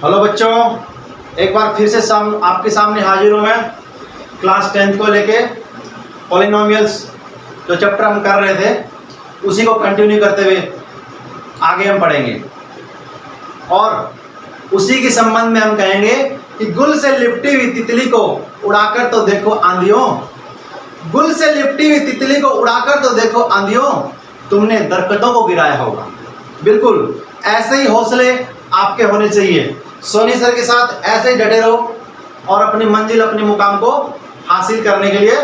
Hello बच्चों, एक बार फिर से आपके सामने हाजिर हूँ मैं क्लास 10th को लेके। पॉलिनोमियल्स जो चैप्टर हम कर रहे थे उसी को कंटिन्यू करते हुए आगे हम पढ़ेंगे और उसी के संबंध में हम कहेंगे कि गुल से लिपटी हुई तितली को उड़ाकर तो देखो आंधियों, गुल से लिपटी हुई तितली को उड़ाकर तो देखो आंधियों, तुमने दरख्तों को गिराया होगा। बिल्कुल ऐसे ही हौसले आपके होने चाहिए। सोनी सर के साथ ऐसे ही डटे रहो और अपनी मंजिल, अपने मुकाम को हासिल करने के लिए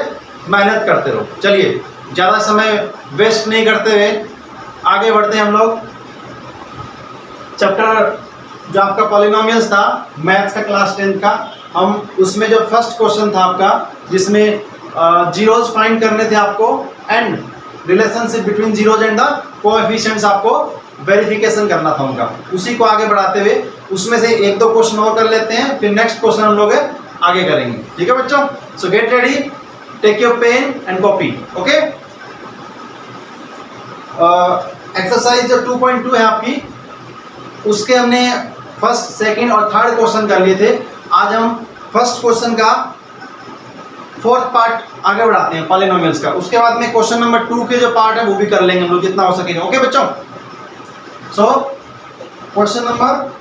मेहनत करते रहो। चलिए ज़्यादा समय वेस्ट नहीं करते हुए आगे बढ़ते हैं हम लोग। चैप्टर जो आपका पॉलिनोमियल्स था मैथ्स का क्लास 10 का, हम उसमें जो फर्स्ट क्वेश्चन था आपका जिसमें जीरोज फाइंड करने थे आपको and relationship between zeros and the coefficients आपको वेरिफिकेशन करना था उनका, उसी को आगे बढ़ाते हुए उसमें से एक दो क्वेश्चन और कर लेते हैं, फिर नेक्स्ट क्वेश्चन हम लोग आगे करेंगे। ठीक है बच्चों, so get ready, take your pen and copy. Okay, exercise जो 2.2 है आपकी, उसके हमने फर्स्ट, सेकंड और थर्ड क्वेश्चन कर लिए थे। आज हम फर्स्ट क्वेश्चन का फोर्थ पार्ट आगे बढ़ाते हैं पॉलिनोमियल्स का। उसके बाद में क्वेश्चन नंबर 2 के जो पार्ट है वो भी कर लेंगे हम लोग जितना हो सकेगा। ओके बच्चों, सो क्वेश्चन नंबर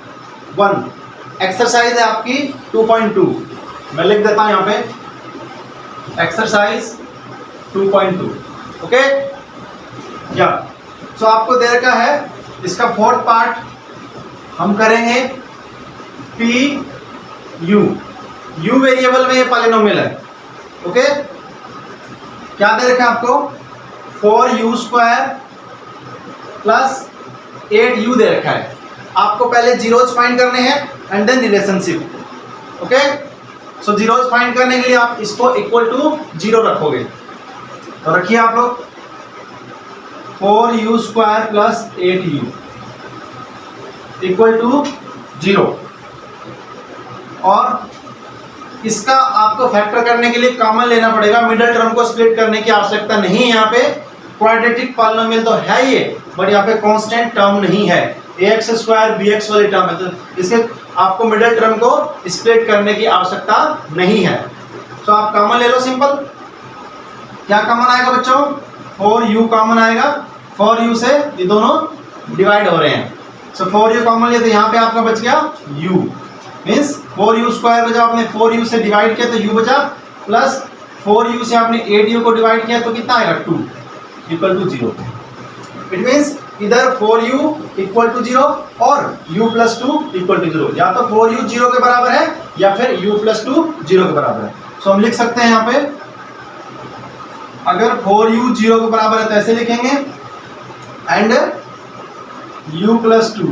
1 एक्सरसाइज है आपकी 2.2। मैं लिख देता हूं यहाँ पे एक्सरसाइज 2.2। ओके या सो आपको दे रखा है इसका फोर्थ पार्ट हम करेंगे पी यू। यू वेरिएबल में ये पॉलिनोमियल है। ओके, क्या दे रखा है आपको 4u² प्लस 8u दे रखा है। आपको पहले जीरोज फाइंड करने हैं and then relationship. Okay, so zeros find करने के लिए आप इसको इक्वल टू 0 रखोगे, तो रखिए आप लोग 4u² plus 8u equal to 0। और इसका आपको फैक्टर करने के लिए कॉमन लेना पड़ेगा, मिडिल टर्म को स्प्लिट करने की आवश्यकता नहीं है। यहाँ पे क्वाड्रेटिक पॉलिनोमियल तो है ये, बट यहाँ पे कांस्टेंट टर्म नहीं है, ax² bx वाली टर्म है, तो इसके आपको मिडिल टर्म को स्प्लिट करने की आवश्यकता नहीं है। तो आप कॉमन ले लो, सिंपल। क्या कॉमन आएगा बच्चों? 4u कॉमन आएगा, 4u से ये दोनों डिवाइड हो रहे हैं, सो 4u कॉमन लिया तो यहाँ पे आपका बच गया u, मीन्स 4u² को जब आपने 4u से डिवाइड किया तो u बचा, प्लस 4u से आपने 8u को डिवाइड किया तो कितना आएगा 2 इक्वल टू 0। इट मीन्स इधर 4u इक्वल टू 0 और u प्लस 2 इक्वल टू 0, या तो 4u 0 के बराबर है या फिर u प्लस 2 0 के बराबर है। सो हम लिख सकते हैं यहाँ पे, अगर 4u 0 के बराबर है तो ऐसे लिखेंगे एंड u प्लस 2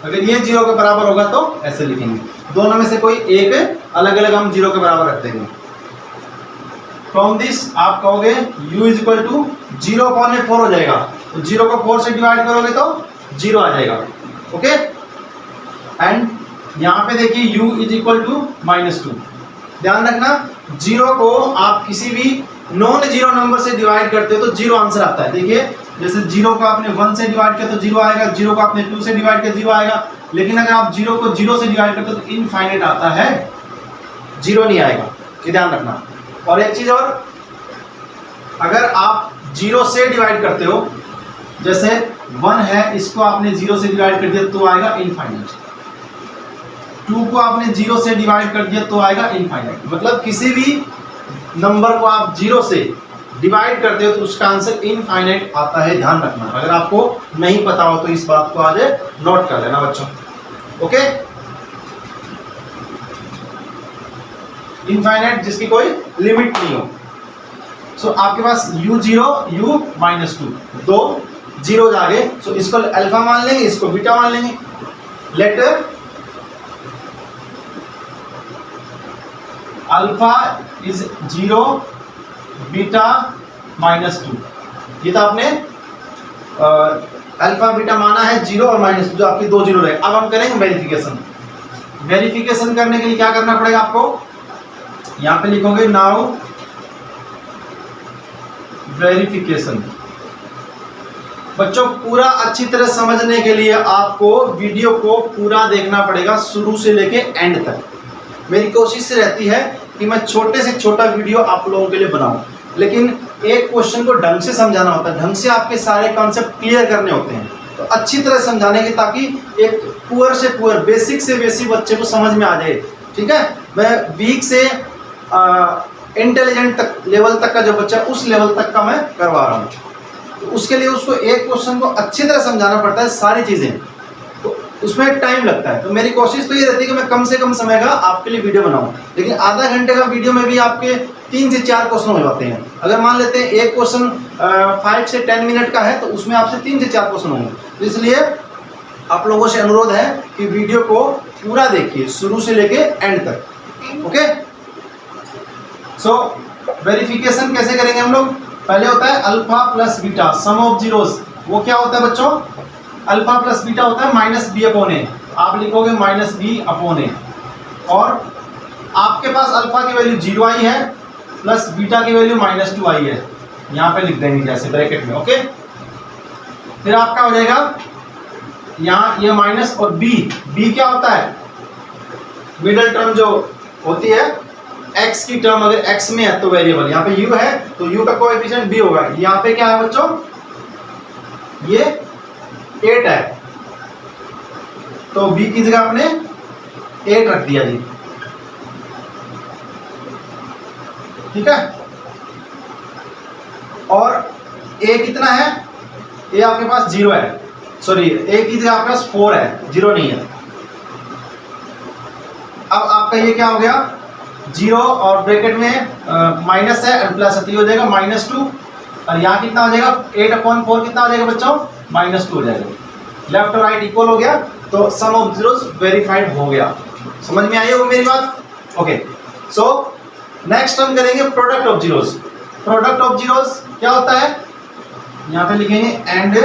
अगर ये 0 के बराबर होगा तो ऐसे लिखेंगे। दोनों में से कोई एक अलग अलग हम 0 के बराबर रख देंगे। फ्रॉम दिस आप कहोगे u is equal to 0 upon 4 हो जाएगा, तो 0 को 4 से डिवाइड करोगे तो 0 आ जाएगा। ओके, एंड यहाँ पे देखिए u इज इक्वल टू -2। ध्यान रखना 0 को आप किसी भी नॉन जीरो नंबर से डिवाइड करते हो तो 0 आंसर आता है। देखिए जैसे 0 को आपने 1 से डिवाइड किया तो 0 आएगा, 0 को आपने 2 से डिवाइड किया 0 आएगा, लेकिन अगर आप 0 को 0 से डिवाइड करते हो तो इनफाइनाइट आता है, 0 नहीं आएगा, ये ध्यान रखना। और एक चीज और, अगर आप 0 से डिवाइड करते हो, जैसे 1 है इसको आपने 0 से डिवाइड कर दिया तो आएगा इनफाइनाइट, 2 को आपने 0 से डिवाइड कर दिया तो आएगा इनफाइनाइट। मतलब किसी भी नंबर को आप 0 से डिवाइड करते हो तो उसका आंसर इनफाइनाइट आता है, ध्यान रखना। अगर आपको नहीं पता हो तो इस बात को आज नोट कर लेना बच्चों। ओके, इनफाइनाइट जिसकी कोई लिमिट नहीं हो। सो आपके पास u0 u -2 दो जीरो आ गए, सो इसको अल्फा मान लेंगे, इसको बीटा मान लेंगे। Let alpha is 0 beta -2। ये तो आपने अल्फा बीटा माना है 0 और -2, जो आपकी 2 जीरो रहे। अब हम करेंगे वेरिफिकेशन। वेरिफिकेशन करने के लिए क्या करना पड़ेगा आपको, यहाँ पे लिखोगे नाउ वेरिफिकेशन। बच्चों पूरा अच्छी तरह समझने के लिए आपको वीडियो को पूरा देखना पड़ेगा, शुरू से लेके एंड तक। मेरी कोशिश रहती है कि मैं छोटे से छोटा वीडियो आप लोगों के लिए बनाऊं, लेकिन एक क्वेश्चन को ढंग से समझाना होता है, ढंग से आपके सारे कॉन्सेप्ट क्लियर करने होते हैं, तो अच्छी तरह समझाने की, ताकि एक पुअर से पुअर, बेसिक से बेसिक बच्चे को समझ में आ जाए। ठीक है, मैं वीक से इंटेलिजेंट तक लेवल तक का जो बच्चा उस लेवल तक का मैं करवा रहा हूँ। तो उसके लिए उसको एक क्वेश्चन को अच्छी तरह समझाना पड़ता है, सारी चीज़ें, तो उसमें टाइम लगता है। तो मेरी कोशिश तो ये रहती है कि मैं कम से कम समय का आपके लिए वीडियो बनाऊं, लेकिन आधा घंटे का वीडियो में भी आपके 3 से 4 क्वेश्चन हो जाते हैं। अगर मान लेते हैं एक क्वेश्चन 5 से 10 मिनट का है, तो उसमें आपसे 3 से 4 क्वेश्चन होंगे। तो इसलिए आप लोगों से अनुरोध है कि वीडियो को पूरा देखिए, शुरू से लेके एंड तक। ओके, सो वेरिफिकेशन कैसे करेंगे हम लोग? पहले होता है alpha plus beta, sum of zeros. वो क्या होता है बच्चों? अल्फा प्लस बीटा होता है माइनस बी अपॉन ए। आप लिखोगे माइनस बी अपॉन ए, और आपके पास अल्फा की वैल्यू 0 आई है, प्लस बीटा की वैल्यू -2 आई है। यहाँ पे लिख देंगे जैसे ब्रैकेट में। ओके, फिर आपका हो जाएगा यहाँ ये माइनस, और बी क्या होता है? मिडल टर्म जो होती है, x की टर्म अगर x में है तो वेरिएबल, यहाँ पे u है तो u का कोएफिशिएंट b होगा। यहाँ पे क्या है बच्चों? ये 8 है, तो b की जगह आपने 8 रख दिया जी। ठीक है, और a कितना है? a आपके पास 0 है, सॉरी a की जगह आपके पास 4 है, 0 नहीं है। अब आपका ये क्या हो गया? 0 और ब्रैकेट में माइनस है और प्लस है, तो ये हो जाएगा -2, और यहाँ कितना हो जाएगा? 8/4 कितना हो जाएगा बच्चों? -2 हो जाएगा। लेफ्ट और राइट इक्वल हो गया, तो सम ऑफ जीरोस वेरीफाइड हो गया। समझ में आई होगी मेरी बात? ओके, सो नेक्स्ट हम करेंगे product of zeros. Product of zeros क्या होता है? यहाँ पे लिखेंगे and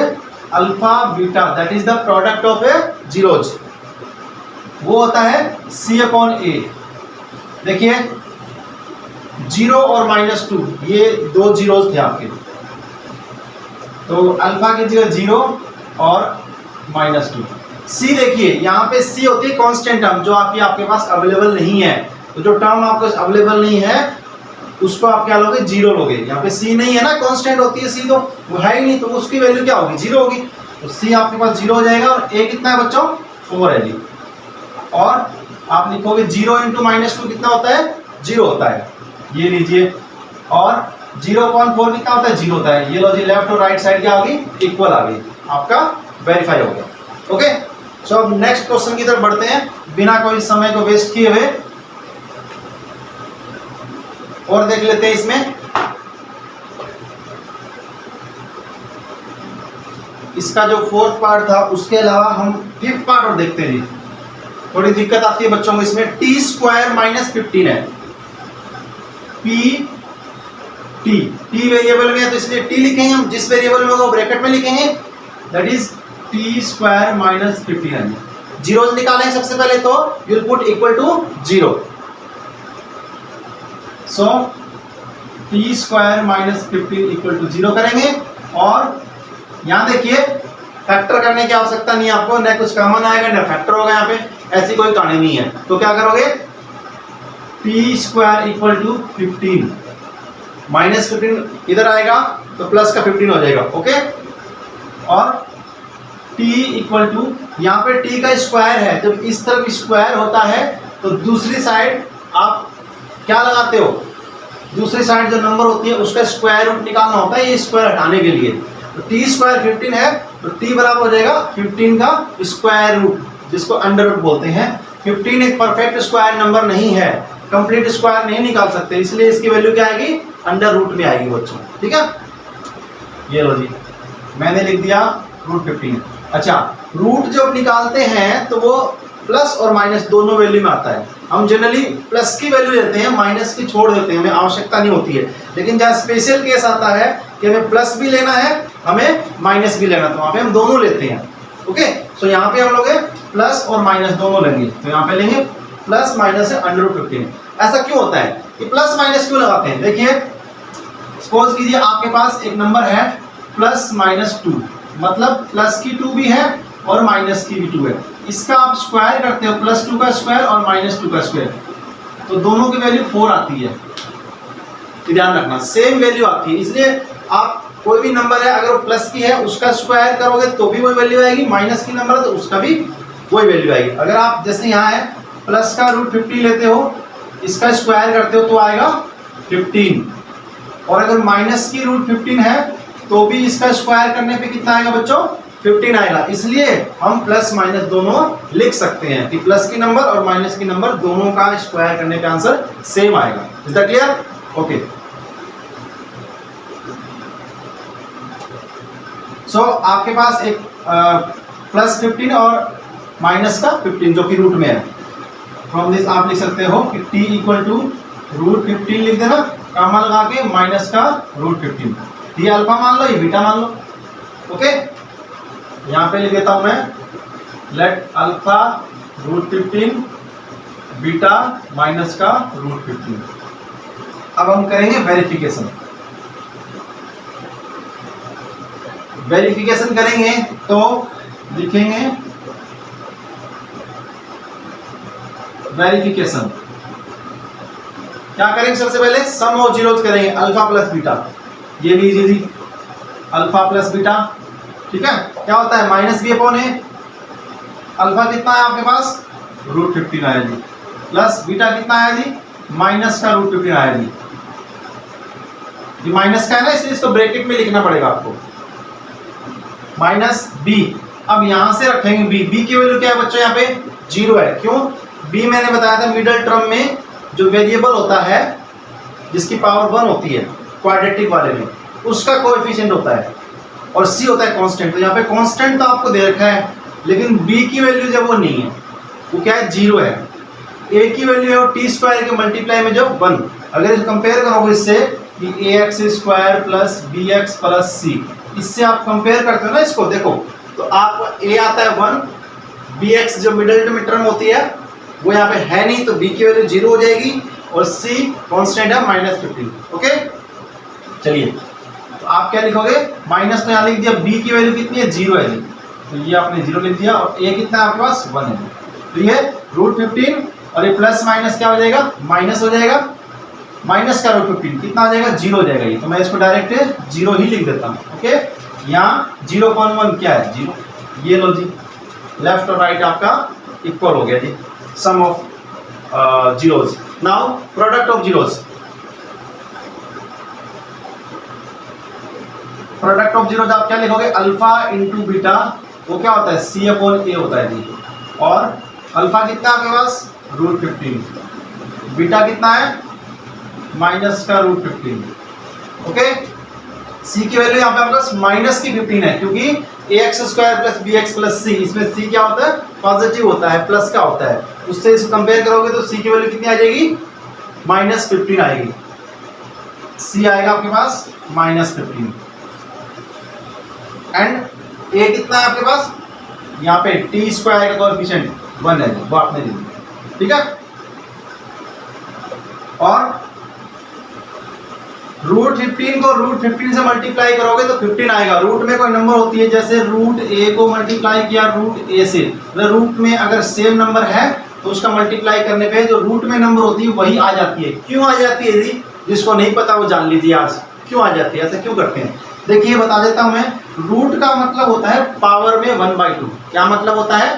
alpha beta, that is the product of A zeros. वो होता है C/A। देखिए 0 और -2, ये 2 जीरोस थे आपके, तो अल्फा की जगह 0 और -2। C देखिए, यहाँ पे C होती है कांस्टेंट टर्म, जो आपके पास अवेलेबल नहीं है। तो जो टर्म आपको अवेलेबल नहीं है उसको आप क्या लोगे? 0 लोगे। यहाँ पे C नहीं है ना, कांस्टेंट होती है C, तो वो है ही नहीं, तो उसकी वैल्यू क्या होगी? 0 होगी। तो C आपके पास 0 हो जाएगा, और A कितना है बच्चों? 4 है जी। और आप लिखोगे 0 × -2 कितना होता है? 0 होता है, ये लीजिए। और 0/4 कितना होता है? 0 होता है। ये लो जी, लेफ्ट और राइट साइड क्या होगी? इक्वल आ गई, आपका वेरीफाई हो गया। ओके, सो अब नेक्स्ट क्वेश्चन की तरफ बढ़ते हैं, बिना कोई समय को वेस्ट किए हुए, और देख लेते हैं इसमें। इसका जो 4th पार्ट था, उसके अलावा हम 5th पार्ट और देखते हैं जी। थोड़ी दिक्कत आती है बच्चों को इसमें। t² - 15 है, t वेरिएबल में है तो इसलिए t लिखेंगे हम, जिस वेरिएबल में होगा वो ब्रैकेट में लिखेंगे, दैट इज t² - 15। जीरोस निकालेंगे सबसे पहले, तो you will put equal to 0। So t² - 15 equal to 0 करेंगे, और यहां देखिए फैक्टर करने की आवश्यकता नहीं है आपको, न कुछ कॉमन आएगा न फैक्टर होगा, यहाँ पे ऐसी कोई कहानी नहीं है। तो क्या करोगे? t² = 15, -15 इधर आएगा तो प्लस का 15 हो जाएगा। ओके, और t = यहाँ पे t का स्क्वायर है, जब इस तरफ स्क्वायर होता है तो दूसरी साइड आप क्या लगाते हो? दूसरी साइड जो नंबर होती है उसका स्क्वायर रूट निकालना होता है, ये स्क्वायर हटाने के लिए। तो t² 15 है, तो t बराबर हो जाएगा 15 का स्क्वायर रूट, जिसको अंडर रूट बोलते हैं। 15 एक परफेक्ट स्क्वायर नंबर नहीं है, कंप्लीट स्क्वायर नहीं निकाल सकते, इसलिए इसकी वैल्यू क्या आएगी? अंडर रूट में आएगी बच्चों। ठीक है, ये लो जी, मैंने लिख दिया √15। अच्छा, रूट जब निकालते हैं तो वो प्लस और माइनस दोनों वैल्यू में आता है। हम जनरली प्लस की वैल्यू लेते हैं, माइनस की छोड़ देते हैं, हमें आवश्यकता नहीं होती है। लेकिन जहाँ स्पेशल केस आता है कि हमें प्लस भी लेना है, हमें माइनस भी लेना, तो वहाँ पे हम दोनों लेते हैं। ओके, सो यहाँ पे हम लोग प्लस और माइनस दोनों लेंगे, तो यहाँ पे लेंगे प्लस माइनस है √15। ऐसा क्यों होता है? ये प्लस माइनस क्यों लगाते हैं? देखिए, सपोज कीजिए आपके पास एक नंबर है +-2, मतलब प्लस की 2 भी है और माइनस की भी 2 है। इसका आप स्क्वायर करते हो, प्लस 2 का स्क्वायर और माइनस 2 का स्क्वायर, तो दोनों की वैल्यू 4 आती है। ध्यान रखना सेम वैल्यू आती है, इसलिए आप कोई भी नंबर है अगर प्लस की है उसका स्क्वायर करोगे तो भी वही वैल्यू आएगी, माइनस की नंबर है तो उसका भी वही वैल्यू आएगी। अगर आप जैसे यहाँ है प्लस का रूट 50 लेते हो, इसका स्क्वायर करते हो तो आएगा 15, और अगर माइनस की रूट 15 है तो भी इसका स्क्वायर करने पे कितना आएगा बच्चों, 15 आएगा। इसलिए हम प्लस माइनस दोनों लिख सकते हैं कि प्लस की नंबर और माइनस की नंबर दोनों का स्क्वायर करने पे आंसर सेम आएगा। Is that clear? ओके, सो आपके पास एक प्लस 15 और माइनस का 15 जो कि रूट में है। फ्रॉम दिस आप लिख सकते हो कि t इक्वल टू रूट 15 लिख देना, कामा लगा के माइनस का रूट 15। ये अल्फा मान लो, ये बीटा मान लो। ओके, यहाँ पे लिख देता हूं मैं, let alpha root 15 beta minus का रूट 15। अब हम करेंगे वेरिफिकेशन। वेरिफिकेशन करेंगे तो लिखेंगे वेरिफिकेशन। क्या करेंगे, सबसे पहले सम ऑफ जीरोज करेंगे, अल्फा प्लस बीटा, ये भी इजी थी, अल्फा प्लस बीटा। ठीक है, क्या होता है माइनस बी अपॉन ए, अल्फा कितना है आपके पास रूट 15 आया जी, प्लस बीटा कितना आया जी माइनस का रूट 15 आया जी। ये माइनस का है ना, इसलिए इसको ब्रैकेट में लिखना पड़ेगा आपको, माइनस बी। अब यहां से रखेंगे बी, बी की वैल्यू क्या है बच्चों, यहाँ पे 0 है। क्यों? बी मैंने बताया था मिडिल टर्म में जो वेरिएबल होता है जिसकी पावर 1 होती है क्वाड्रेटिक वाले में, उसका कोएफिशिएंट होता है, और सी होता है कांस्टेंट। तो यहाँ पे कांस्टेंट तो आपको दे रखा है, लेकिन बी की वैल्यू जब वो नहीं है, वो क्या है 0 है। ए की वैल्यू है वो टी स्क्वायर के मल्टीप्लाई में जब 1, अगर कंपेयर करोगे इससे कि A X square plus B X plus C, इससे आप कंपेयर करते हो ना इसको, देखो तो आपको ए आता है 1, बी एक्स जो मिडिल टर्म होती है वो यहाँ पे है नहीं, तो बी की वैल्यू 0 हो जाएगी, और सी कांस्टेंट है -15। ओके, चलिए तो आप क्या लिखोगे, माइनस तो यहाँ लिख दिया, बी की वैल्यू कितनी है 0 है जी, तो ये आपने 0 लिख दिया, और ए कितना है आपके पास 1 है, तो ये रूट 15 और ये प्लस माइनस क्या हो जाएगा, माइनस हो जाएगा, माइनस का रूट 15 कितना हो जाएगा 0 हो जाएगा ये, तो मैं इसको डायरेक्ट 0 ही लिख देता हूँ। ओके, यहाँ 0.1 क्या है 0, ये लो जी, लेफ्ट और राइट आपका इक्वल हो गया जी, sum of zeros. Now product of zeros, product of zeros आप क्या लिखोगे, अल्फा इंटू बीटा, वो क्या होता है सी अपॉन ए होता है जी, और अल्फा कितना आपके पास रूट 15, बीटा कितना है माइनस का रूट 15। ओके, सी की वैल्यू यहाँ पे आपके पास माइनस की 15 है, क्योंकि A X square plus B X plus C, इसमें सी क्या होता है पॉजिटिव होता है, प्लस का होता है, उससे इसको कंपेयर करोगे तो सी की वैल्यू कितनी आ जाएगी -15 आएगी, सी आएगा आपके पास -15, एंड ए कितना है आपके पास, यहाँ पे टी स्क्वायर का कोएफिशिएंट 1 है, वो आपने लिख दिया। ठीक है, और रूट 15 को रूट 15 से मल्टीप्लाई करोगे तो 15 आएगा। रूट में कोई नंबर होती है, जैसे रूट ए को मल्टीप्लाई किया रूट ए से, रूट में अगर सेम नंबर है तो उसका मल्टीप्लाई करने पे जो रूट में नंबर होती है वही आ जाती है। क्यों आ जाती है जी, जिसको नहीं पता वो जान लीजिए आज क्यों आ जाती है, ऐसा क्यों करते हैं। देखिए बता देता हूं मैं, रूट का मतलब होता है पावर में 1/2। क्या मतलब होता है,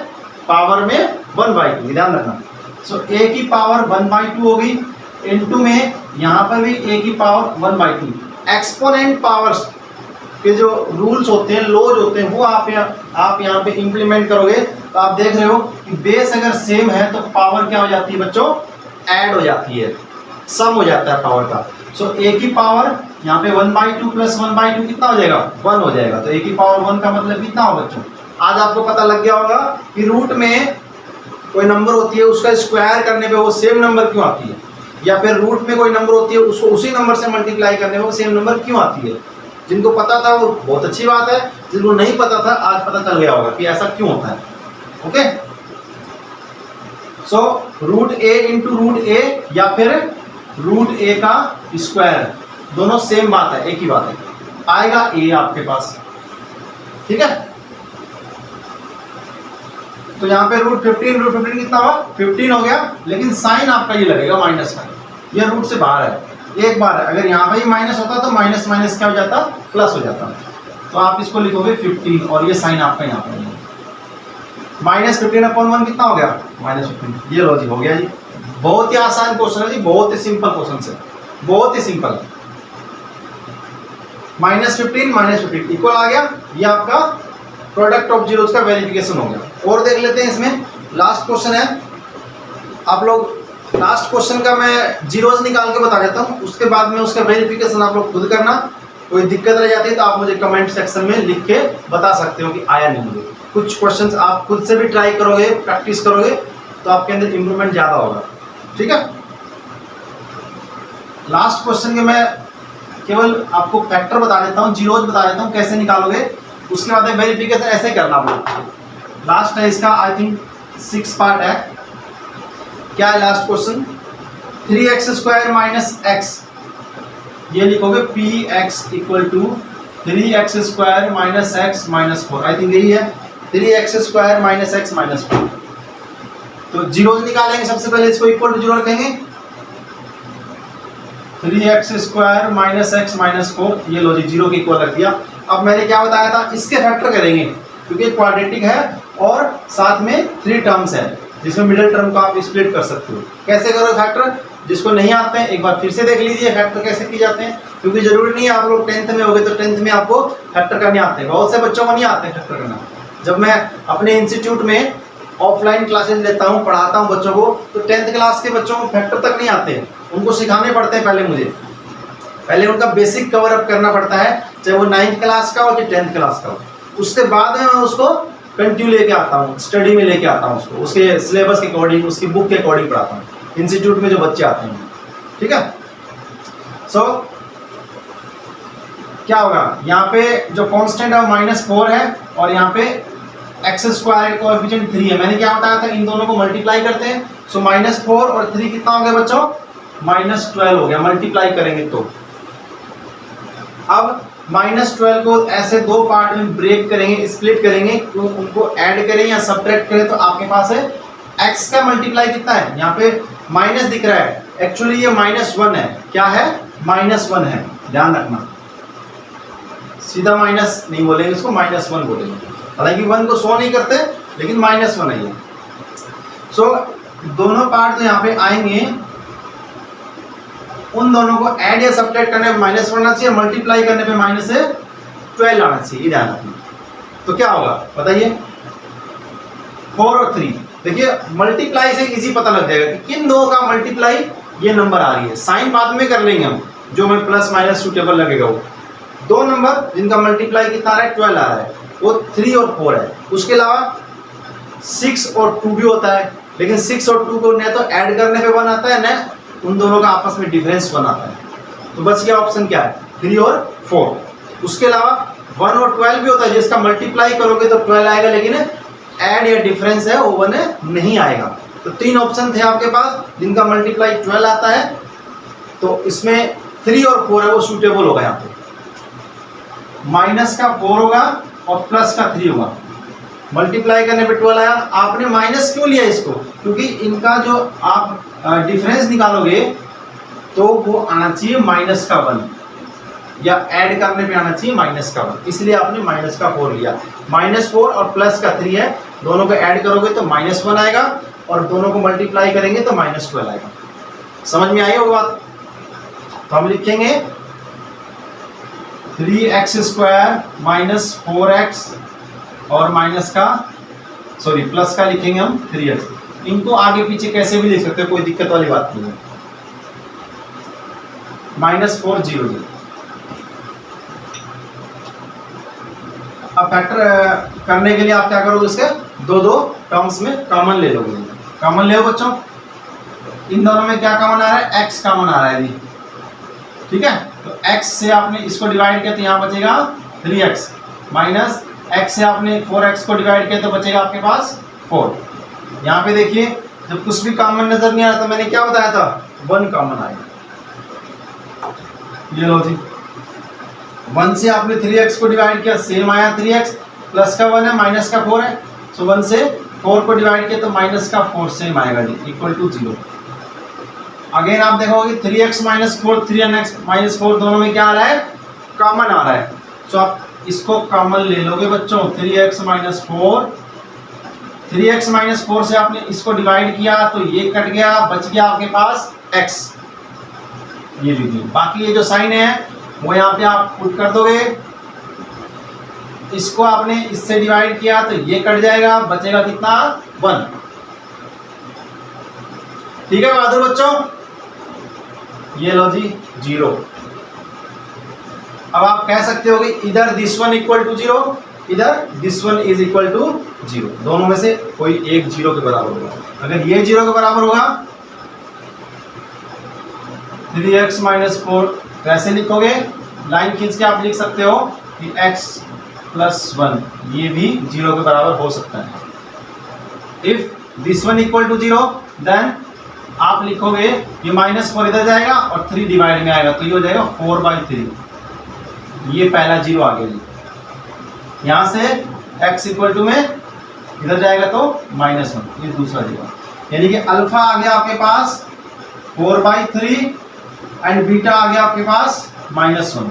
पावर में 1/2, ध्यान रखना। सो ए की पावर 1/2 होगी, इनटू में यहाँ पर भी ए की पावर 1/2। एक्सपोनेंट पावर्स के जो रूल्स होते हैं, लॉज होते हैं, वो आप यहाँ पे इंप्लीमेंट करोगे तो आप देख रहे हो कि बेस अगर सेम है तो पावर क्या हो जाती है बच्चों, ऐड हो जाती है, सम हो जाता है पावर का। सो ए की पावर यहाँ पे 1/2 प्लस 1/2 कितना हो जाएगा 1 हो जाएगा, तो ए की पावर 1 का मतलब कितना हो बच्चों। आज आपको पता लग गया होगा कि रूट में कोई नंबर होती है उसका स्क्वायर करने पे वो सेम नंबर क्यों आती है, या फिर रूट में कोई नंबर होती है उसको उसी नंबर से मल्टीप्लाई करने में वो सेम नंबर क्यों आती है। जिनको पता था वो बहुत अच्छी बात है, जिनको नहीं पता था आज पता चल गया होगा कि ऐसा क्यों होता है। ओके, सो रूट ए इंटू रूट ए या फिर रूट ए का स्क्वायर, दोनों सेम बात है, एक ही बात है, आएगा ए आपके पास। ठीक है। तो यहाँ पे √15 कितना हुआ 15 हो गया, लेकिन साइन आपका ये लगेगा माइनस का, ये रूट से बाहर है, एक बार है। अगर यहाँ पे ही माइनस होता तो माइनस माइनस क्या हो जाता, प्लस हो जाता। तो आप इसको लिखोगे 15 और ये साइन आपका यहाँ पर -15/1 कितना हो गया -15। ये लो जी, हो गया जी। बहुत ही आसान क्वेश्चन है जी, बहुत ही सिंपल क्वेश्चन है, बहुत ही सिंपल। -15 इक्वल आ गया, ये आपका प्रोडक्ट ऑफ जीरोस का वेरिफिकेशन हो गया। और देख लेते हैं इसमें लास्ट क्वेश्चन है, आप लोग लास्ट क्वेश्चन का मैं जीरोस निकाल के बता देता हूँ, उसके बाद में उसका वेरिफिकेशन आप लोग खुद करना। कोई दिक्कत रह जाती है तो आप मुझे कमेंट सेक्शन में लिख के बता सकते हो कि आया नहीं मुझे। कुछ क्वेश्चंस आप खुद से भी ट्राई करोगे, प्रैक्टिस करोगे तो आपके अंदर इंप्रूवमेंट ज़्यादा होगा, ठीक है। लास्ट क्वेश्चन के मैं केवल आपको फैक्टर बता देता हूँ, जीरोस बता देता हूँ कैसे निकालोगे, उसके बाद वेरिफिकेशन ऐसे करना पड़ेगा। लास्ट है इसका, आई थिंक 6 पार्ट है। क्या है लास्ट क्वेश्चन, 3x² - x, ये लिखोगे px = 3x² - x - 4। I think यही है 3x² - x - 4। तो जीरोस निकालेंगे, सबसे पहले इसको इक्वल टू जीरो रखेंगे, 3x² - x - 4, ये लो जी जीरो के इक्वल रख दिया। अब मैंने क्या बताया था, इसके फैक्टर करेंगे क्योंकि क्वाड्रेटिक है और साथ में 3 टर्म्स है जिसमें मिडिल टर्म को आप स्प्लिट कर सकते हो। कैसे करो फैक्टर, जिसको नहीं आते हैं एक बार फिर से देख लीजिए फैक्टर कैसे किए जाते हैं, क्योंकि जरूरी नहीं है आप लोग 10th में होगे तो 10th में आपको फैक्टर करने आते हैं, बहुत से बच्चों को नहीं आते हैं फैक्टर करना। जब मैं अपने इंस्टीट्यूट में ऑफलाइन क्लासेस लेता हूँ, पढ़ाता हूँ बच्चों को, तो 10th क्लास के बच्चों को फैक्टर तक नहीं आते हैं, उनको सिखाने पड़ते हैं पहले मुझे, पहले उनका बेसिक कवर अप करना पड़ता है, चाहे वो 9th क्लास का हो कि 10th क्लास का हो। उसके बाद में मैं उसको कंटिन्यू लेके आता हूँ, स्टडी में लेके आता हूँ उसको, उसके सिलेबस के अकॉर्डिंग, उसकी बुक के अकॉर्डिंग पढ़ाता हूँ इंस्टीट्यूट में जो बच्चे आते हैं, ठीक है। सो क्या होगा, यहाँ पे जो कांस्टेंट है -4 है और यहाँ पे x² कोएफिशिएंट 3 है। मैंने क्या बताया था, इन दोनों को मल्टीप्लाई करते हैं। सो -4 और 3 कितना हो गया बच्चों, -12 हो गया, मल्टीप्लाई करेंगे तो। अब -12 को ऐसे दो पार्ट में ब्रेक करेंगे, स्प्लिट करेंगे, तो उनको ऐड करें या सब्ट्रैक्ट करें तो आपके पास है x का मल्टीप्लाई कितना है, यहाँ पे माइनस दिख रहा है, एक्चुअली ये -1 है। क्या है, -1 है, ध्यान रखना, सीधा माइनस नहीं बोलेंगे इसको, -1 बोलेंगे। हालांकि 1 को शो नहीं करते लेकिन -1 है ये। सो दोनों पार्ट जो यहाँ पे आएंगे उन दोनों को ऐड या सब्ट्रैक्ट करने पे -1 आना चाहिए, मल्टीप्लाई करने पे -12 आना चाहिए, ध्यान रखना। तो क्या होगा बताइए, 4 और 3, देखिए मल्टीप्लाई से इजी पता लग जाएगा कि किन दो का मल्टीप्लाई ये नंबर आ रही है। साइन बाद में कर लेंगे हम, जो में प्लस माइनस सूटेबल लगेगा वो। दो नंबर जिनका मल्टीप्लाई कितना आ रहा है, 12 आ रहा है, वो 3 और 4 है। उसके अलावा 6 और 2 भी होता है, लेकिन 6 और 2 को न तो ऐड करने पे 1 आता है, न उन दोनों का आपस में डिफरेंस 1 आता है। तो बस ये ऑप्शन क्या है, 3 और 4। उसके अलावा 1 और 12 भी होता है, जिसका मल्टीप्लाई करोगे तो 12 आएगा, लेकिन ऐड या डिफरेंस है वो 1 नहीं आएगा। तो 3 ऑप्शन थे आपके पास जिनका मल्टीप्लाई 12 आता है, तो इसमें 3 और 4 है वो सूटेबल होगा। यहाँ पे माइनस का 4 होगा और प्लस का 3 होगा, मल्टीप्लाई करने पे 12 आया। आपने माइनस क्यों लिया इसको, क्योंकि इनका जो आप डिफरेंस निकालोगे तो वो आना चाहिए -1, या ऐड करने पे आना चाहिए -1, इसलिए आपने -4 लिया। -4 और प्लस का 3 है, दोनों को ऐड करोगे तो -1 आएगा और दोनों को मल्टीप्लाई करेंगे तो -12 आएगा। समझ में आई होगी बात। तो हम लिखेंगे 3x² - 4x और प्लस का लिखेंगे हम 3x। इनको आगे पीछे कैसे भी लिख सकते हो, कोई दिक्कत वाली बात नहीं है। -4 0 0। अब फैक्टर करने के लिए आप क्या करोगे, उसके दो टर्म्स में कॉमन ले लोगे। कॉमन ले लो बच्चों, इन दोनों में क्या कॉमन आ रहा है, x कॉमन आ रहा है जी, ठीक है। तो x से आपने इसको डिवाइड किया तो यहाँ बचेगा 3x, माइनस x से आपने 4x को डिवाइड किया तो बचेगा आपके पास 4। यहाँ पे देखिए जब कुछ भी कॉमन नजर नहीं आ रहा था, मैंने क्या बताया था, 1 कॉमन आएगा। ये लो जी, 1 से आपने 3x को डिवाइड किया, सेम आया 3x, प्लस का 1 है, माइनस का 4 है, सो 1 से 4 को डिवाइड किया तो माइनस का 4 सेम आएगा जी, इक्वल टू 0। अगेन आप देखोगे 3x माइनस 4, 3x माइनस 4 दोनों में क्या आ रहा है, कॉमन आ रहा है। सो आप इसको कॉमन ले लोगे बच्चों, 3x माइनस 4, 3x माइनस 4 से आपने इसको डिवाइड किया तो ये कट गया, बच गया आपके पास x, ये लिख लो। बाकी ये जो साइन है वो यहाँ पे आप पुट कर दोगे, इसको आपने इससे डिवाइड किया तो ये कट जाएगा, बचेगा कितना, 1। ठीक है बहादुर बच्चों, ये लो जी 0। अब आप कह सकते हो कि इधर दिस वन इक्वल टू 0, इधर this one is equal to 0, दोनों में से कोई एक 0 के बराबर होगा। अगर ये 0 के बराबर होगा 3x माइनस 4 वैसे लिखोगे, लाइन खींच के आप लिख सकते हो कि x प्लस 1 ये भी 0 के बराबर हो सकता है। If this one equal to 0 then आप लिखोगे ये माइनस 4 इधर जाएगा और 3 डिवाइड में आएगा तो ये हो जाएगा 4/3, ये पहला 0 आ गया जी। यहाँ से x इक्वल टू में इधर जाएगा तो -1, ये दूसरा 0, यानी कि अल्फा आ गया आपके पास 4/3 एंड बीटा आ गया आपके पास -1।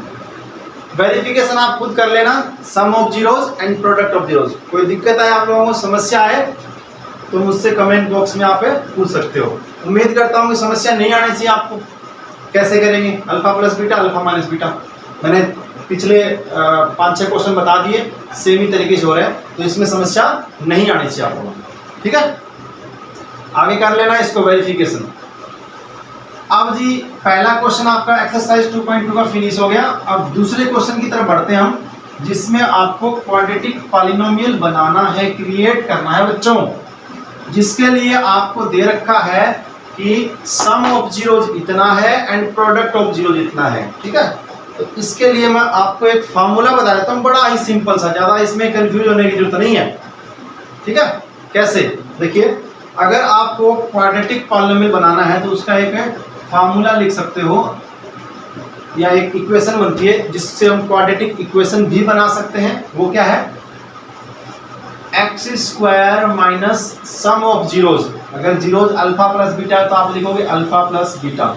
वेरिफिकेशन आप खुद कर लेना, sum of zeros and product of zeros. कोई दिक्कत है आप लोगों को, समस्या है तो मुझसे कमेंट बॉक्स में आप पूछ सकते हो। उम्मीद करता हूँ कि समस्या नहीं आनी चाहिए आपको। कैसे करेंगे alpha plus beta, alpha minus beta, मैंने पिछले 5-6 क्वेश्चन बता दिए, सेम ही तरीके से हो रहे हैं, तो इसमें समस्या नहीं आनी चाहिए आप लोगों को। ठीक है, आगे कर लेना इसको वेरिफिकेशन। अब जी पहला क्वेश्चन आपका एक्सरसाइज 2.2 का फिनिश हो गया। अब दूसरे क्वेश्चन की तरफ बढ़ते हैं हम, जिसमें आपको क्वाड्रेटिक पॉलिनोमियल बनाना है, क्रिएट करना है बच्चों, जिसके लिए आपको दे रखा है कि सम ऑफ जीरोज इतना है एंड प्रोडक्ट ऑफ जीरोज इतना है। ठीक है, तो इसके लिए मैं आपको एक फार्मूला बता देता हूँ, बड़ा ही सिंपल सा, ज़्यादा इसमें कंफ्यूज होने की जरूरत नहीं है। ठीक है, कैसे, देखिए अगर आपको क्वाड्रेटिक पॉलिनोमियल बनाना है तो उसका एक फार्मूला लिख सकते हो, या एक इक्वेशन बनती है जिससे हम क्वाड्रेटिक इक्वेशन भी बना सकते हैं। वो क्या है, x² minus sum of zeros. अगर जीरोज अल्फा प्लस बीटा है तो आप लिखोगे अल्फा प्लस बीटा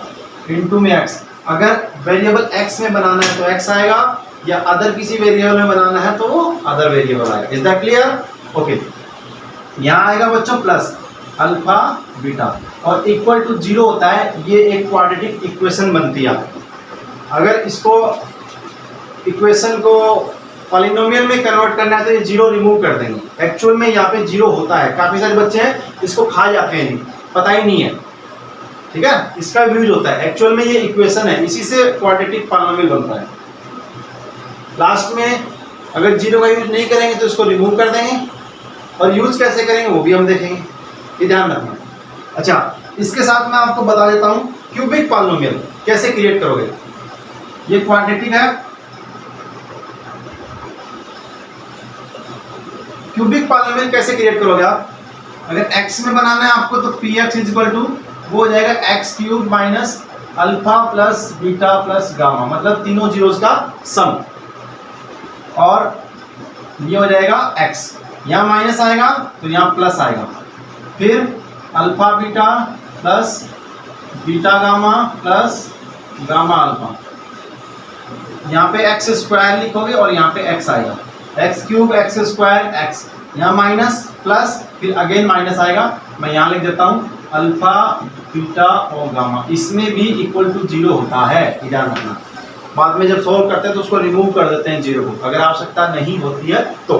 इंटू में x। अगर वेरिएबल x में बनाना है तो x आएगा, या अदर किसी वेरिएबल में बनाना है तो वो अदर वेरिएबल आएगा। Is that clear? ओके, यहाँ आएगा बच्चों प्लस अल्फा बीटा और इक्वल टू 0 होता है, ये एक क्वाड्रेटिक इक्वेशन बनती है। अगर इसको इक्वेशन को पॉलिनोमियल में कन्वर्ट करना है तो ये 0 रिमूव कर देंगे। एक्चुअल में यहाँ पे 0 होता है, काफ़ी सारे बच्चे हैं इसको खा जाते हैं, पता ही नहीं है। ठीक है, इसका यूज होता है, एक्चुअल में ये इक्वेशन है, इसी से क्वाड्रेटिक पॉलिनोमियल बनता है। लास्ट में अगर 0 का यूज नहीं करेंगे तो इसको रिमूव कर देंगे, और यूज कैसे करेंगे वो भी हम देखेंगे, ये ध्यान रखना। अच्छा, इसके साथ मैं आपको बता देता हूँ क्यूबिक पॉलिनोमियल कैसे क्रिएट करोगे। ये क्वाड्रेटिक है, क्यूबिक पॉलिनोमियल कैसे क्रिएट करोगे आप, अगर x में बनाना है आपको तो px इक्वल टू वो हो जाएगा x³ minus alpha plus beta plus gamma, मतलब तीनों जीरोस का सम, और ये हो जाएगा x। यहाँ माइनस आएगा तो यहाँ प्लस आएगा, फिर alpha beta plus beta gamma plus gamma alpha, यहाँ पे x² लिखोगे और यहाँ पे x आएगा, x³ x² x, यहाँ माइनस प्लस फिर अगेन माइनस आएगा। मैं यहाँ लिख देता हूँ अल्फा बीटा और गामा, इसमें भी इक्वल टू 0 होता है, ध्यान रखना। बाद में जब सॉल्व करते हैं तो उसको रिमूव कर देते हैं 0 को, अगर आवश्यकता नहीं होती है तो।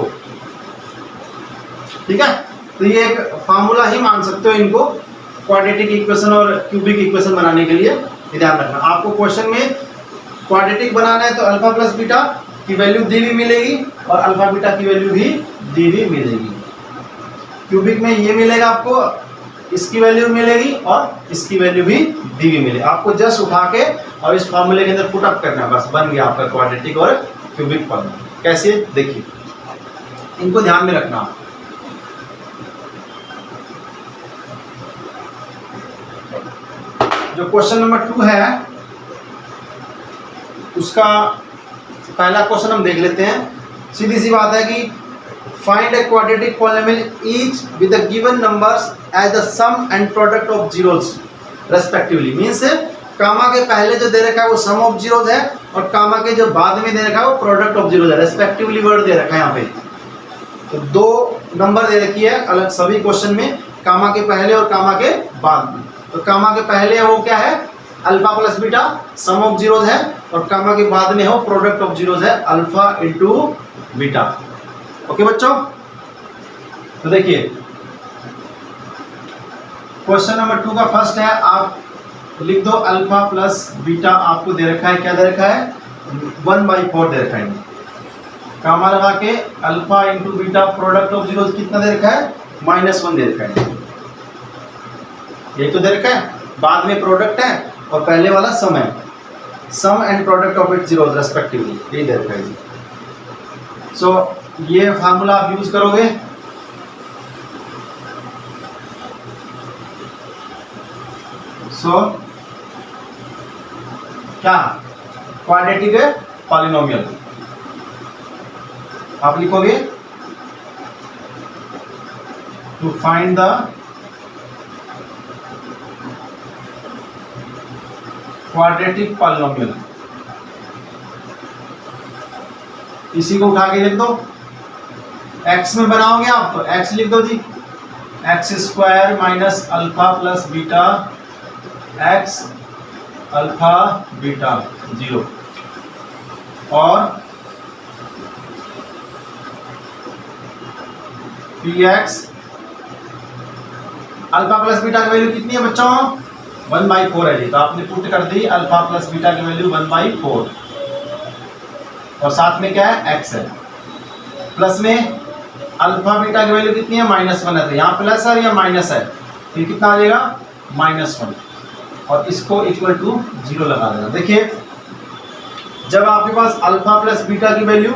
ठीक है, तो ये एक फार्मूला ही मान सकते हो इनको क्वाड्रेटिक इक्वेशन और क्यूबिक इक्वेशन बनाने के लिए, ध्यान रखना। आपको क्वेश्चन में क्वाड्रेटिक बनाना है तो अल्फा प्लस बीटा की वैल्यू दी हुई मिलेगी और अल्फा बीटा की वैल्यू भी दी हुई मिलेगी। क्यूबिक में ये मिलेगा आपको, इसकी वैल्यू मिलेगी और इसकी वैल्यू भी दी हुई मिलेगी। आपको जस्ट उठा के और इस फॉर्मूले के अंदर पुट अप करना है, बस बन गया आपका क्वाड्रेटिक और क्यूबिक पॉलिनोमियल। कैसे, देखिए इनको ध्यान में रखना। जो क्वेश्चन नंबर 2 है उसका पहला क्वेश्चन हम देख लेते हैं। सीधी सी बात है कि find a quadratic polynomial each with the given numbers as the sum and product of zeros respectively। Means comma के पहले जो दे रखा है वो सम ऑफ जीरोस है और कामा के जो बाद में दे रखा है वो प्रोडक्ट ऑफ जीरोस है। रेस्पेक्टिवली वर्ड दे रखा है यहाँ पे, तो दो नंबर दे रखी है अलग सभी क्वेश्चन में, कामा के पहले और कामा के बाद में। तो कामा के पहले है वो क्या है, alpha plus beta sum of zeros है, और कामा के बाद में है वो प्रोडक्ट ऑफ जीरोस है, अल्फा इंटू बीटा। ओके बच्चों, तो देखिए क्वेश्चन नंबर 2 का फर्स्ट है, आप लिख दो अल्फा प्लस बीटा आपको दे रखा है, क्या दे रखा है 1/4 दे रखा है। कामा लगा के alpha into beta product of zeros कितना दे रखा है -1 दे रखा है। ये तो दे रखा है, बाद में प्रोडक्ट है और पहले वाला सम है, sum and product of it zeros respectively, ये दे रखा है। सो ये फार्मूला आप यूज करोगे, सो क्या क्वाड्रेटिक पॉलिनोमियल आप लिखोगे to find the quadratic polynomial. इसी को उठा के लिख दो, x में बनाओगे आप तो x लिख दो जी, x² minus alpha plus beta x alpha beta 0, और px अल्फा प्लस बीटा की वैल्यू कितनी है बच्चों 1/4 है जी, तो आपने पुट कर दी अल्फा प्लस बीटा की वैल्यू 1/4, और साथ में क्या है x है, प्लस में अल्फा बीटा की वैल्यू कितनी है -1 है, तो यहाँ प्लस है या माइनस है, फिर कितना आ जाएगा -1, और इसको इक्वल टू 0 लगा देना। देखिए जब आपके पास अल्फा प्लस बीटा की वैल्यू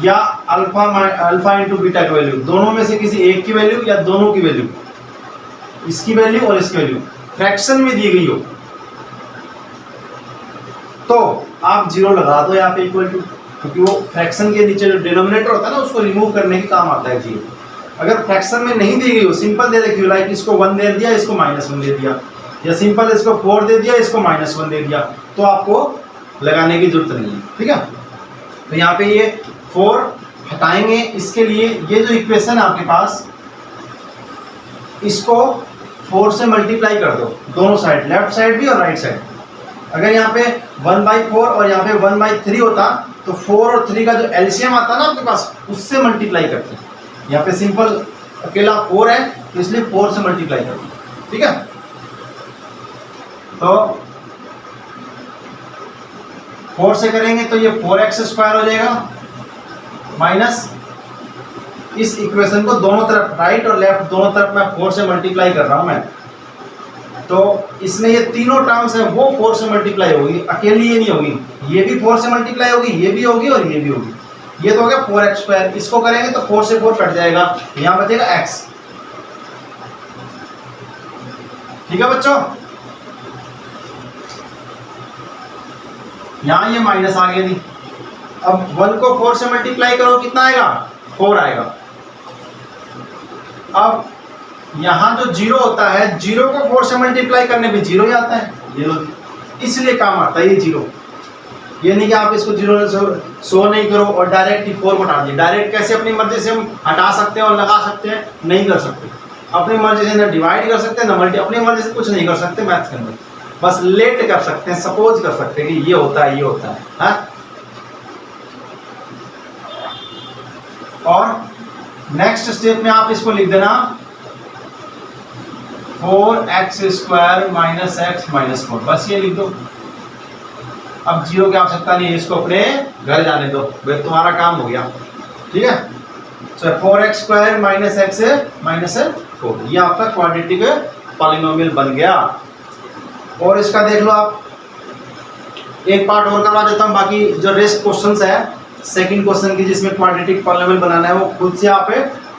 या अल्फा इंटू बीटा की वैल्यू, दोनों में से किसी एक की वैल्यू या दोनों की वैल्यू, इसकी वैल्यू और इसकी वैल्यू फ्रैक्शन में दी गई हो, तो आप 0 लगा दो यहाँ पे इक्वल टू, क्योंकि वो फ्रैक्शन के नीचे जो डिनोमिनेटर होता है ना उसको रिमूव करने के काम आता है 0। अगर फ्रैक्शन में नहीं दी गई हो, सिंपल दे रखी हो, लाइक इसको 1 दे दिया, इसको -1 दे दिया, या सिंपल इसको 4 दे दिया, इसको -1 दे दिया, तो आपको लगाने की जरूरत नहीं है, ठीक है। तो यहाँ पे ये 4 हटाएंगे, इसके लिए ये जो इक्वेशन है आपके पास, इसको 4 से मल्टीप्लाई कर दो दोनों साइड, लेफ्ट साइड भी और राइट साइड। अगर यहाँ पे 1/4 और यहाँ पे 1/3 होता, तो 4 और 3 का जो एलसीएम आता ना आपके पास, उससे मल्टीप्लाई करते। यहाँ पे सिंपल अकेला 4 है, तो इसलिए 4 से मल्टीप्लाई करते, ठीक है। तो 4 से करेंगे तो ये 4x² हो जाएगा, माइनस इस इक्वेशन को दोनों तरफ, राइट और लेफ्ट दोनों तरफ मैं 4 से मल्टीप्लाई कर रहा हूं मैं, तो इसमें ये तीनों टर्म्स है वो 4 से मल्टीप्लाई होगी, अकेली ये नहीं होगी, ये भी 4 से मल्टीप्लाई होगी, ये भी होगी और ये भी होगी। ये तो हो गया 4x², इसको करेंगे तो 4 से 4 कट जाएगा, यहाँ बचेगा x, ठीक है बच्चों। यहाँ ये माइनस आ गया थी, अब 1 को 4 से मल्टीप्लाई करो कितना आएगा 4 आएगा। अब यहाँ जो 0 होता है, 0 को 4 से मल्टीप्लाई करने पे 0 ही आता है, 0, इसलिए काम आता है ये 0। ये नहीं कि आप इसको 0 शो नहीं करो और डायरेक्ट 4 को हटा दिए। डायरेक्ट कैसे अपनी मर्जी से हम हटा सकते हैं और लगा सकते हैं, नहीं कर सकते। अपनी मर्जी से ना डिवाइड कर सकते हैं ना मल्टी, अपनी मर्जी से कुछ नहीं कर सकते मैथ्स के अंदर, बस लेट कर सकते हैं, सपोज कर सकते हैं कि ये होता है, ये होता है, हाँ? और नेक्स्ट स्टेप में आप इसको लिख देना 4x² माइनस x माइनस 4, बस ये लिख दो। अब 0 की आवश्यकता नहीं है, इसको अपने घर जाने दो, भाई तुम्हारा काम हो गया, ठीक है। सो 4x² माइनस x माइनस 4, ये आपका क्वाड्रेटिक पॉलिनोमियल बन गया। और इसका देख लो आप, एक पार्ट और करवा देता हूँ, बाकी जो रेस्ट क्वेश्चंस है सेकंड क्वेश्चन की जिसमें क्वाड्रेटिक पॉलिनोमियल बनाना है वो खुद से आप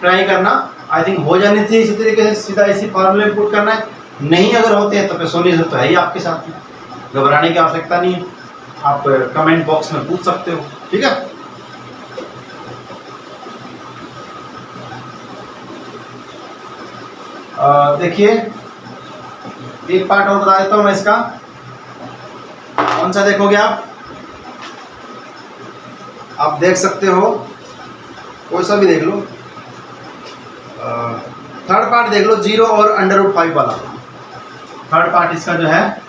ट्राई करना। आई थिंक हो जानी चाहिए इसी तरीके से, सीधा इसी फॉर्मूले में पुट करना है। नहीं अगर होते हैं तो फिर सोल्यूशन तो है ही आपके साथ में, घबराने की आवश्यकता नहीं है, आप कमेंट बॉक्स में पूछ सकते हो, ठीक है। देखिए एक पार्ट और बता देता हूँ मैं इसका। कौन सा देखोगे आप देख सकते हो, कोई सा भी देख लो। थर्ड पार्ट देख लो, 0 और √5 वाला। थर्ड पार्ट इसका जो है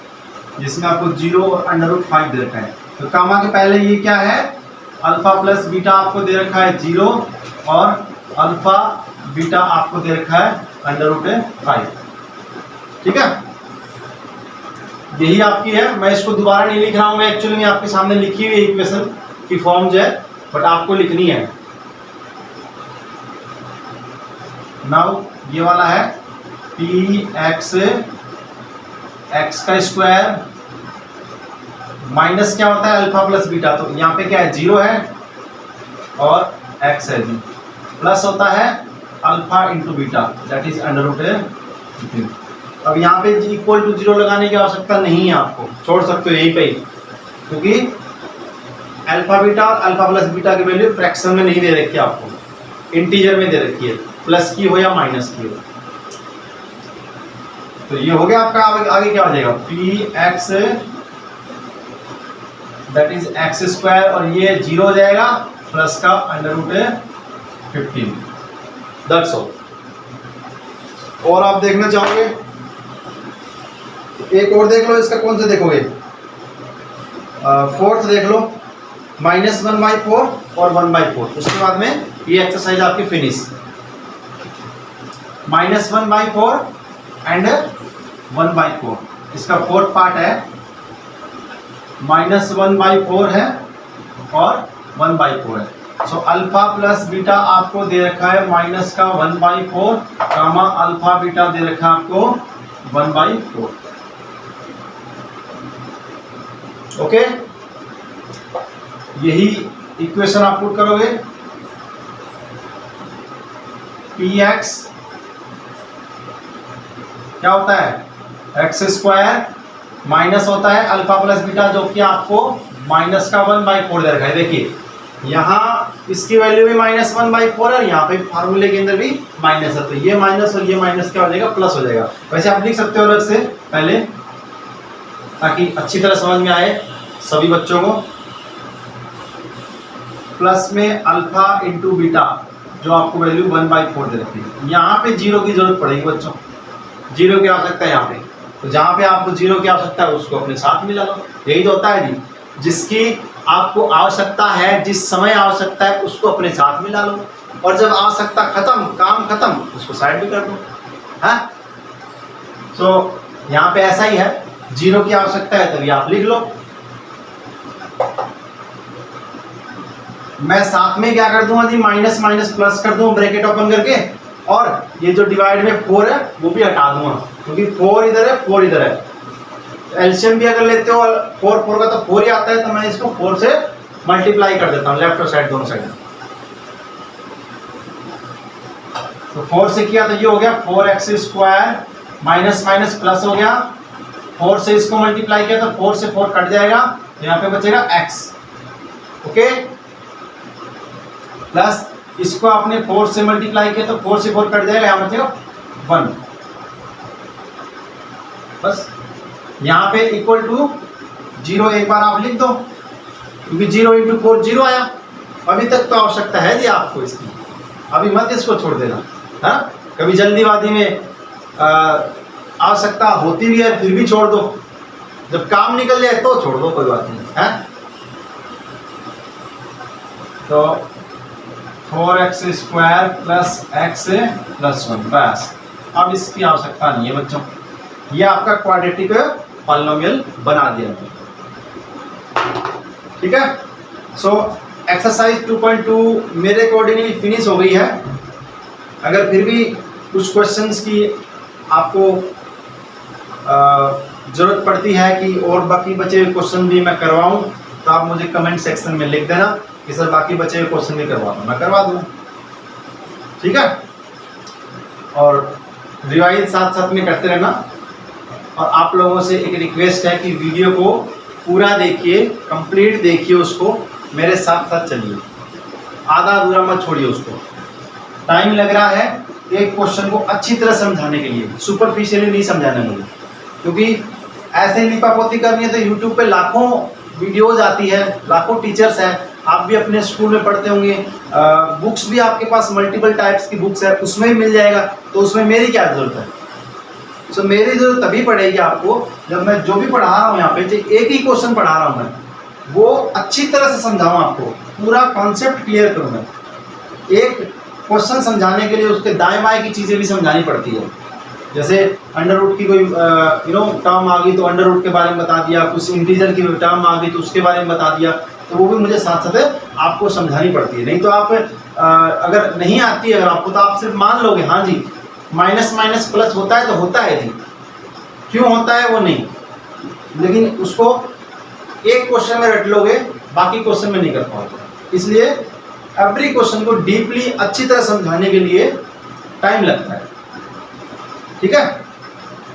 जिसमें आपको 0 और √5 दे रखा है। तो कामा के पहले ये क्या है, अल्फा प्लस बीटा आपको दे रखा है 0 और अल्फा बीटा आपको दे रखा है √5। ठीक है, यही आपकी है। मैं इसको दोबारा नहीं लिख रहा हूं, मैं एक्चुअली में आपके सामने लिखी हुई इक्वेशन की फॉर्म जो है, बट आपको लिखनी है। नाउ ये वाला है px x का स्क्वायर माइनस क्या होता है अल्फा प्लस बीटा, तो यहाँ पे क्या है 0 है और x है जी, प्लस होता है alpha into beta that is √15। अब यहाँ पे इक्वल टू 0 लगाने की आवश्यकता नहीं है, आपको छोड़ सकते हो यहीं पे ही, क्योंकि अल्फा बीटा और अल्फा प्लस बीटा की वैल्यू फ्रैक्शन में नहीं दे रखी है, आपको इंटीजर में दे रखी है, प्लस की हो या माइनस की हो। तो ये हो गया आपका। आगे क्या हो जाएगा px that is x square और ये 0 हो जाएगा प्लस का √15 दैट्स ऑल। और आप देखना चाहोगे एक और देख लो, इसका कौन सा देखोगे, फोर्थ देख लो, -1/4 और 1/4। उसके बाद में ये एक्सरसाइज आपकी फिनिश। -1/4 एंड 1/4 इसका फोर्थ पार्ट है, -1/4 है और 1/4 है। सो अल्फा प्लस बीटा आपको दे रखा है माइनस का 1/4 कामा अल्फा बीटा दे रखा है आपको 1/4। ओके, यही इक्वेशन आप पुट करोगे। px क्या होता है x स्क्वायर माइनस होता है अल्फा प्लस बीटा जो कि आपको माइनस का 1/4 दे रखा है। देखिए यहाँ इसकी वैल्यू भी -1/4 है, यहाँ पे फार्मूले के अंदर भी माइनस है, तो ये माइनस और ये माइनस क्या हो जाएगा, प्लस हो जाएगा। वैसे आप लिख सकते हो अलग से पहले, ताकि अच्छी तरह समझ में आए सभी बच्चों को। प्लस में अल्फा इंटू बीटा जो आपको वैल्यू 1/4 दे रखी है। यहाँ पे 0 की जरूरत पड़ेगी बच्चों, 0 की आवश्यकता है यहाँ पे, तो जहाँ पे आपको 0 की आवश्यकता है उसको अपने साथ मिला लो। यही तो होता है जी, जिसकी आपको आवश्यकता है, जिस समय आवश्यकता है उसको अपने साथ मिला लो, और जब आवश्यकता खत्म, काम खत्म, उसको साइड भी कर दो। हाँ, तो यहाँ पे ऐसा ही है, 0 की आवश्यकता है तभी आप लिख लो। मैं साथ में क्या कर दूंगा जी, माइनस माइनस प्लस कर दूंगा ब्रैकेट ओपन करके, और ये जो डिवाइड में 4 है वो भी हटा दूंगा, क्योंकि 4 इधर है 4 इधर है। एलसीएम भी अगर लेते हो 4 4 का तो 4 ही आता है, तो मैं इसको 4 से मल्टीप्लाई कर देता हूँ लेफ्ट और साइड दोनों साइड। तो 4 से किया तो ये हो गया 4x square minus minus plus हो गया, 4 से इसको मल्टीप्लाई किया तो 4 से 4 कट जाएगा, यहाँ पे बचेगा x। ओके, प्लस इसको आपने 4 से मल्टीप्लाई किया तो 4 से 4 कट जाएगा, यहाँ बचेगा 1। बस यहाँ पे इक्वल टू 0 एक बार आप लिख दो, क्योंकि 0 × 4 0 आया। अभी तक तो आवश्यकता है जी आपको इसकी, अभी मत इसको छोड़ देना। हाँ, कभी जल्दीबाजी में आवश्यकता होती भी है फिर भी छोड़ दो, जब काम निकल जाए तो छोड़ दो, कोई बात नहीं है। तो 4x square plus x plus 1, बस अब इसकी आवश्यकता नहीं है बच्चों, ये आपका क्वाड्रेटिक पॉलिनोमियल बना दिया। ठीक है, सो एक्सरसाइज 2.2 मेरे अकॉर्डिंगली फिनिश हो गई है। अगर फिर भी कुछ क्वेश्चंस की आपको ज़रूरत पड़ती है कि और बाकी बचे हुए क्वेश्चन भी मैं करवाऊं, तो आप मुझे कमेंट सेक्शन में लिख देना कि सर बाकी बचे हुए क्वेश्चन भी करवा दूँ, मैं करवा दूँ। ठीक है, और रिवाइज साथ साथ में करते रहना। और आप लोगों से एक रिक्वेस्ट है कि वीडियो को पूरा देखिए, कंप्लीट देखिए, उसको मेरे साथ साथ चलिए, आधा अधूरा मत छोड़िए उसको। टाइम लग रहा है एक क्वेश्चन को अच्छी तरह समझाने के लिए, सुपरफिशियली नहीं समझाना मुझे, क्योंकि ऐसे लिपापोती करनी है तो यूट्यूब पे लाखों वीडियोज आती है, लाखों टीचर्स हैं, आप भी अपने स्कूल में पढ़ते होंगे, बुक्स भी आपके पास मल्टीपल टाइप्स की बुक्स है, उसमें भी मिल जाएगा, तो उसमें मेरी क्या ज़रूरत है। सो मेरी ज़रूरत तभी पड़ेगी आपको जब मैं जो भी पढ़ा रहा हूँ यहाँ पे, एक ही क्वेश्चन पढ़ा रहा हूँ मैं, वो अच्छी तरह से समझाऊँ, आपको पूरा कॉन्सेप्ट क्लियर करूँ मैं। एक क्वेश्चन समझाने के लिए उसके दाएं बाएं की चीज़ें भी समझानी पड़ती है, जैसे अंडर रूट की कोई टर्म आ गई तो अंडर रूट के बारे में बता दिया, कुछ इंटीजर की टर्म आ गई तो उसके बारे में बता दिया, तो वो भी मुझे साथ साथ आपको समझानी पड़ती है। नहीं तो आप अगर नहीं आती है अगर आपको, तो आप सिर्फ मान लोगे हाँ जी माइनस माइनस प्लस होता है तो होता है जी, क्यों होता है वो नहीं, लेकिन उसको एक क्वेश्चन में रट लोगे, बाकी क्वेश्चन में नहीं कर पाओगे। इसलिए एवरी क्वेश्चन को डीपली अच्छी तरह समझाने के लिए टाइम लगता है, ठीक है।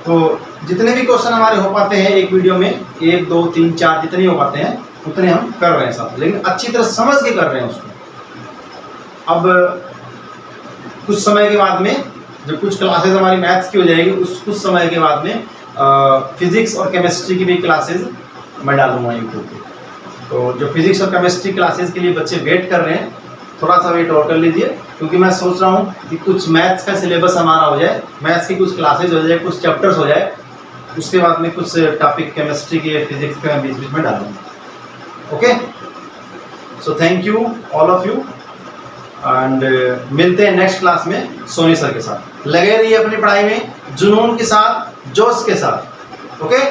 तो जितने भी क्वेश्चन हमारे हो पाते हैं एक वीडियो में, 1 2 3 4 जितने हो पाते हैं उतने हम कर रहे हैं सब, लेकिन अच्छी तरह समझ के कर रहे हैं उसको। अब कुछ समय के बाद में जब कुछ क्लासेस हमारी मैथ्स की हो जाएगी, उस कुछ समय के बाद में फिजिक्स और केमिस्ट्री की भी क्लासेस मैं डालूंगा यूट्यूब पे। तो जो फिजिक्स और केमिस्ट्री क्लासेस के लिए बच्चे वेट कर रहे हैं, थोड़ा सा वेट और कर लीजिए, क्योंकि मैं सोच रहा हूँ कि कुछ मैथ्स का सिलेबस हमारा हो जाए, मैथ्स की कुछ क्लासेज हो जाए, कुछ चैप्टर्स हो जाए, उसके बाद में कुछ टॉपिक केमिस्ट्री के फिजिक्स के बीच बीच में डालूंगा। Okay, so thank you all of you, and मिलते हैं नेक्स्ट क्लास में सोनी सर के साथ। लगे रहिए अपनी पढ़ाई में जुनून के साथ, जोश के साथ। ओके।